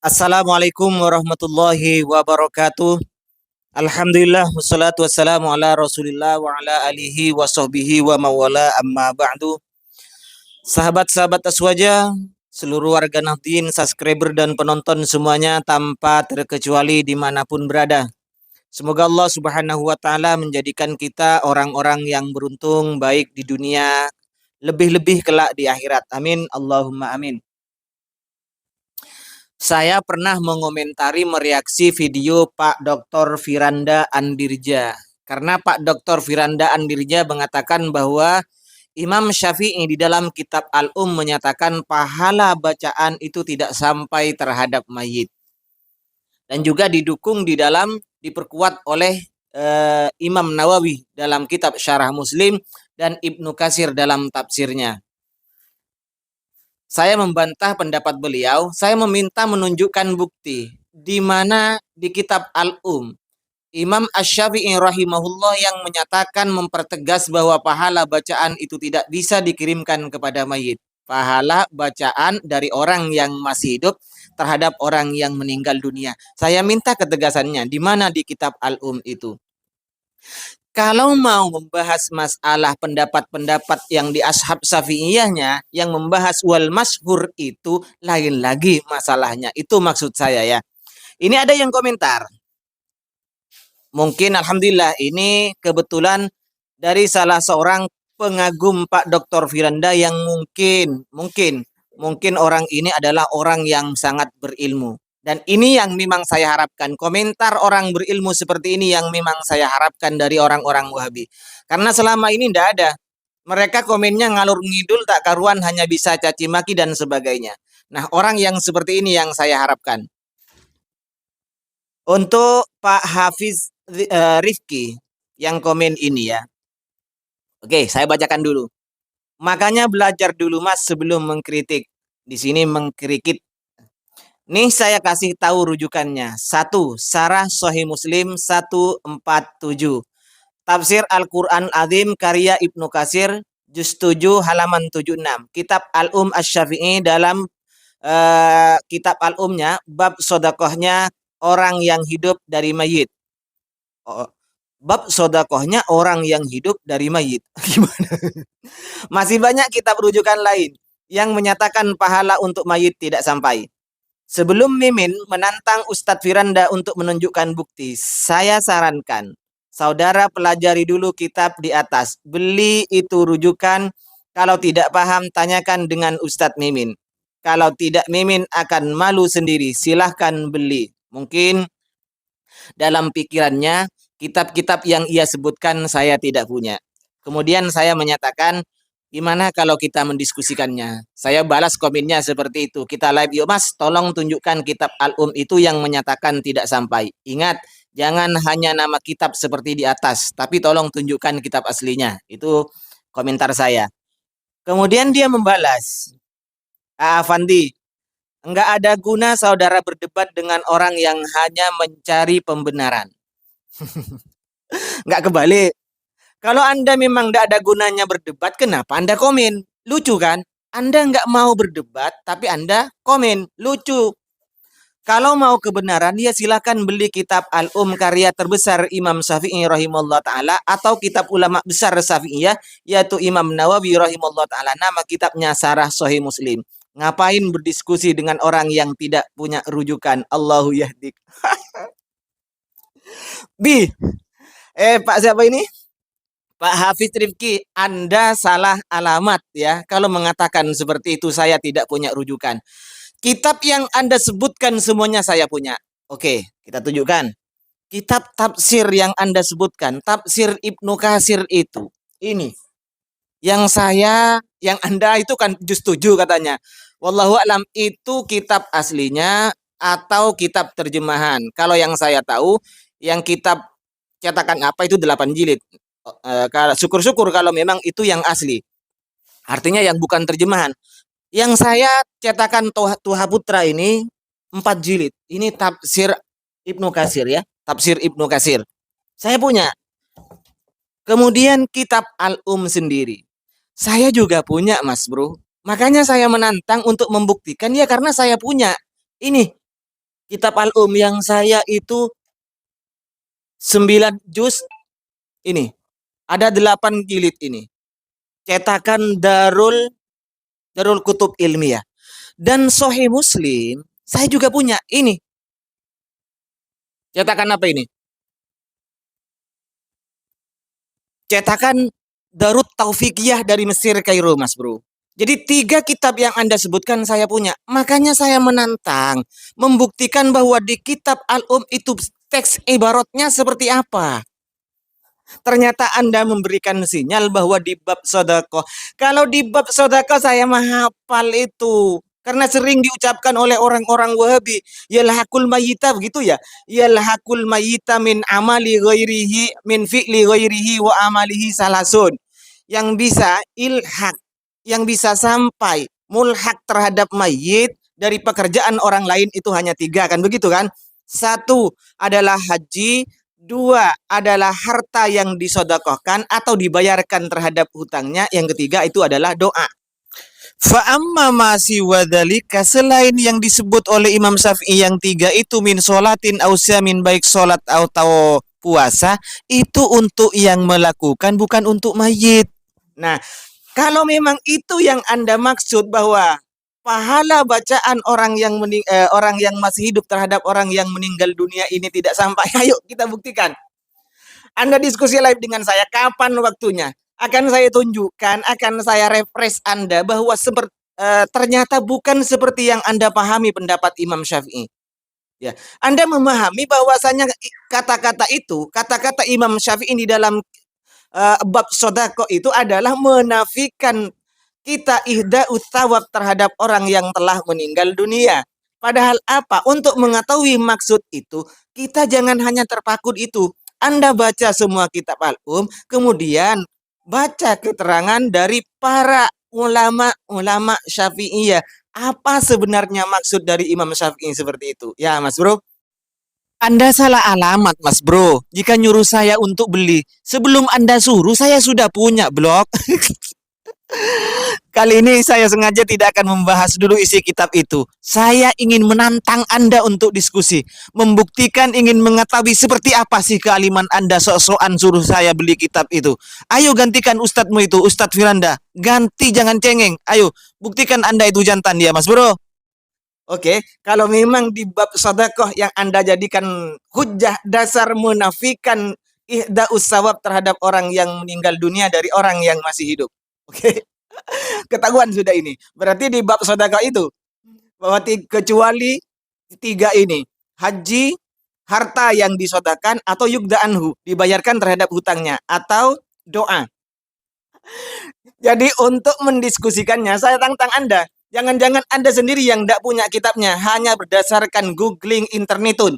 Assalamualaikum warahmatullahi wabarakatuh. Alhamdulillah wassalatu wassalamu ala Rasulillah wa ala alihi wa sahbihi wa mawala amma ba'du. Sahabat-sahabat Aswaja, seluruh warga Nahdien, subscriber dan penonton semuanya tanpa terkecuali dimanapun berada. Semoga Allah Subhanahu wa taala menjadikan kita orang-orang yang beruntung baik di dunia, lebih-lebih kelak di akhirat. Amin. Allahumma amin. Saya pernah mengomentari mereaksi video Pak Dr. Firanda Andirja. Karena Pak Dr. Firanda Andirja mengatakan bahwa Imam Syafi'i di dalam kitab menyatakan pahala bacaan itu tidak sampai terhadap mayit. Dan juga didukung diperkuat oleh Imam Nawawi dalam kitab Syarah Muslim dan Ibnu Katsir dalam tafsirnya. Saya membantah pendapat beliau, saya meminta menunjukkan bukti di mana di kitab Imam Asy-Syafi'i rahimahullah yang menyatakan mempertegas bahwa pahala bacaan itu tidak bisa dikirimkan kepada mayit. Pahala bacaan dari orang yang masih hidup terhadap orang yang meninggal dunia. Saya minta ketegasannya di mana di kitab itu. Kalau mau membahas masalah pendapat-pendapat yang di ashab syafi'iyahnya, yang membahas wal masyhur itu lain lagi masalahnya. Itu maksud saya ya. Ini ada yang komentar. Mungkin alhamdulillah ini kebetulan dari salah seorang pengagum Pak Dr. Firanda yang mungkin orang ini adalah orang yang sangat berilmu. Dan ini yang memang saya harapkan. Komentar orang berilmu seperti ini yang memang saya harapkan dari orang-orang Wahabi. Karena selama ini tidak ada. Mereka komennya ngalur ngidul tak karuan, hanya bisa caci maki dan sebagainya. Nah, orang yang seperti ini yang saya harapkan. Untuk Pak Hafiz Rifki yang komen ini ya. Oke, saya bacakan dulu. Makanya belajar dulu Mas sebelum mengkritik. Di sini mengkritik. Nih saya kasih tahu rujukannya. 1. Syarah Sahih Muslim 147. Tafsir Al-Quran Azim karya Ibnu Katsir juz 7 halaman 76. Kitab Asy-Syafi'i dalam kitab nya bab sodakohnya orang yang hidup dari mayit. Bab sodakohnya orang yang hidup dari mayit. Gimana? Masih banyak kitab rujukan lain yang menyatakan pahala untuk mayit tidak sampai. Sebelum Mimin menantang Ustadz Firanda untuk menunjukkan bukti, saya sarankan saudara pelajari dulu kitab di atas. Beli itu rujukan. Kalau tidak paham, tanyakan dengan Ustadz Mimin. Kalau tidak, Mimin akan malu sendiri. Silahkan beli. Mungkin dalam pikirannya, kitab-kitab yang ia sebutkan saya tidak punya. Kemudian saya menyatakan, gimana kalau kita mendiskusikannya? Saya balas komennya seperti itu. Kita live yuk Mas, tolong tunjukkan kitab itu yang menyatakan tidak sampai. Ingat, jangan hanya nama kitab seperti di atas, tapi tolong tunjukkan kitab aslinya. Itu komentar saya. Kemudian dia membalas, Afandi, enggak ada guna saudara berdebat dengan orang yang hanya mencari pembenaran. Enggak kebalik. Kalau Anda memang tidak ada gunanya berdebat, kenapa Anda komen? Lucu kan? Anda nggak mau berdebat, tapi Anda komen. Lucu. Kalau mau kebenaran, ya silakan beli kitab karya terbesar Imam Syafi'i rahimahullah ta'ala, atau kitab ulama besar Syafi'iyah, yaitu Imam Nawawi rahimahullah ta'ala. Nama kitabnya Syarah Sahih Muslim. Ngapain berdiskusi dengan orang yang tidak punya rujukan? Allahu yahdik. Pak siapa ini? Pak Hafiz Rifki, Anda salah alamat ya. Kalau mengatakan seperti itu, saya tidak punya rujukan. Kitab yang Anda sebutkan semuanya saya punya. Oke, kita tunjukkan. Kitab tafsir yang Anda sebutkan, tafsir Ibnu Katsir itu. Ini. Yang Anda itu kan juz 7 katanya. Wallahu alam, itu kitab aslinya atau kitab terjemahan. Kalau yang saya tahu, yang kitab cetakan apa itu 8 jilid. Syukur-syukur kalau memang itu yang asli. Artinya yang bukan terjemahan. Yang saya cetakan Tuha Putra ini 4 jilid. Ini tafsir Ibnu Katsir ya. Tafsir Ibnu Katsir. Saya punya. Kemudian kitab sendiri. Saya juga punya Mas Bro. Makanya saya menantang untuk membuktikan ya karena saya punya. Ini Kitab Al-Um yang saya itu 9 juz ini. Ada 8 jilid ini. Cetakan Darul Kutub Ilmiah. Dan Sahih Muslim, saya juga punya ini. Cetakan apa ini? Cetakan Darut Taufikiyah dari Mesir, Kairo, Mas Bro. Jadi 3 kitab yang Anda sebutkan saya punya. Makanya saya menantang, membuktikan bahwa di kitab Al-Um itu teks ibaratnya seperti apa. Ternyata Anda memberikan sinyal bahwa di bab sodako. Kalau di bab sodako saya menghafal itu. Karena sering diucapkan oleh orang-orang Wahabi. Yalhaqul mayyita gitu ya. Yalhaqul mayyita min amali ghairihi min fi'li ghairihi wa amalihi salasun. Yang bisa ilhaq, yang bisa sampai mulhak terhadap mayit dari pekerjaan orang lain itu hanya 3, kan begitu kan? 1 adalah haji, 2 adalah harta yang disodakohkan atau dibayarkan terhadap hutangnya. Yang ketiga itu adalah doa. Fa'amma masih wadalika, selain yang disebut oleh Imam Syafi'i yang 3 itu min sholatin min baik sholat atau puasa, itu untuk yang melakukan, bukan untuk mayit. Nah, kalau memang itu yang Anda maksud bahwa pahala bacaan orang yang masih hidup terhadap orang yang meninggal dunia ini tidak sampai, ayo kita buktikan. Anda diskusi live dengan saya, kapan waktunya? Akan saya tunjukkan, akan saya refresh Anda bahwa ternyata bukan seperti yang Anda pahami pendapat Imam Syafi'i. Ya, Anda memahami bahwasanya kata-kata Imam Syafi'i di dalam bab sodako itu adalah menafikan kita ihda utsawab terhadap orang yang telah meninggal dunia. Padahal apa? Untuk mengetahui maksud itu, kita jangan hanya terpaku itu. Anda baca semua kitab Al-Um, kemudian baca keterangan dari para ulama Syafi'iyah. Apa sebenarnya maksud dari Imam Syafi'i seperti itu? Ya, Mas Bro. Anda salah alamat, Mas Bro. Jika nyuruh saya untuk beli, sebelum Anda suruh, saya sudah punya blog. Kali ini saya sengaja tidak akan membahas dulu isi kitab itu. Saya ingin menantang Anda untuk diskusi. Membuktikan ingin mengetahui seperti apa sih kealiman Anda sok-sokan suruh saya beli kitab itu. Ayo gantikan ustadzmu itu, Ustadz Firanda. Ganti, jangan cengeng. Ayo, buktikan Anda itu jantan dia, Mas Bro. Oke, kalau memang di bab sodakoh yang Anda jadikan hujah dasar menafikan ihda usawab terhadap orang yang meninggal dunia dari orang yang masih hidup. Oke, ketahuan sudah ini. Berarti di bab sodakoh itu, bahwa kecuali 3 ini, haji, harta yang disodakan, atau yugda anhu, dibayarkan terhadap hutangnya, atau doa. Jadi untuk mendiskusikannya, saya tantang Anda. Jangan-jangan Anda sendiri yang tidak punya kitabnya, hanya berdasarkan googling internetun.